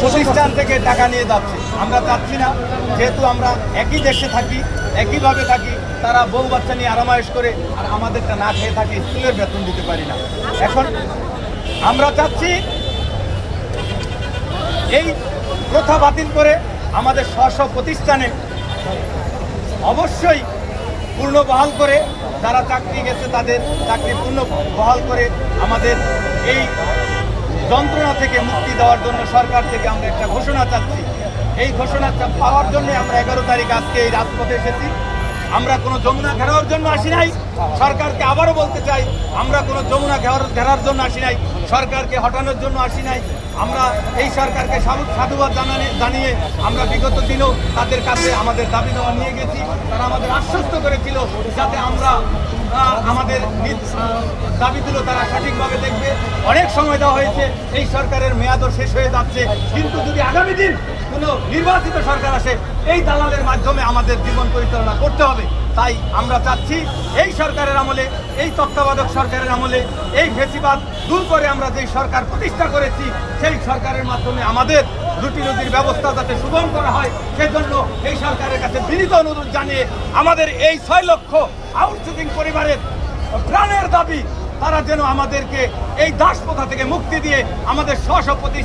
প্রতিষ্ঠান থেকে টাকা নিয়ে যাচ্ছে। আমরা চাচ্ছি না, যেহেতু আমরা একই দেশে থাকি, একইভাবে থাকি, তারা বউ বাচ্চা নিয়ে আরামায়েশ করে আর আমাদেরটা না খেয়ে থাকে, স্কুলের বেতন দিতে পারি না। এখন আমরা চাচ্ছি এই প্রথা বাতিল করে আমাদের স্ব প্রতিষ্ঠানে অবশ্যই পূর্ণ বহাল করে, যারা চাকরি গেছে তাদের চাকরি পূর্ণ বহাল করে আমাদের এই যন্ত্রণা থেকে মুক্তি দেওয়ার জন্য সরকার থেকে আমরা একটা ঘোষণা চাচ্ছি। এই ঘোষণা পাওয়ার জন্য আমরা 11 তারিখ আজকে এই রাজপথে এসেছি। আমরা কোনো যমুনা ঘেরাওয়ার জন্য আসি নাই। সরকারকে আবারও বলতে চাই, আমরা কোনো যমুনা ঘেরার জন্য আসি নাই, সরকারকে হটানোর জন্য আসি নাই। আমরা এই সরকারকে সাধুবাদ জানিয়ে আমরা বিগত দিনেও তাদের কাছে আমাদের দাবি দেওয়া নিয়ে গেছি। তারা আমাদের আশ্বস্ত করেছিল যাতে আমরা আমাদের দাবিগুলো তারা সঠিকভাবে দেখবে। অনেক সময় দেওয়া হয়েছে, এই সরকারের মেয়াদও শেষ হয়ে যাচ্ছে, কিন্তু যদি আগামী দিন কোনো নির্বাচিত সরকার আসে, এই দালালের মাধ্যমে আমাদের জীবন পরিচালনা করতে হবে। তাই আমরা চাচ্ছি এই সরকারের আমলে, এই তত্ত্বাবধায়ক সরকারের আমলে এই ফেসিবাদ দূর করে আমরা যেই সরকার প্রতিষ্ঠা করেছি, সেই সরকারের মাধ্যমে আমাদের রুটি রুটির ব্যবস্থা যাতে সুগম করা হয়, সেজন্য এই সরকারের কাছে বিনীত অনুরোধ জানিয়ে আমাদের এই 6 লক্ষ আউটসোর্সিং পরিবারের প্রাণের দাবি, তারা যেন আমাদেরকে এই দাস প্রথা থেকে মুক্তি দিয়ে আমাদের স্ব প্রতিষ্ঠা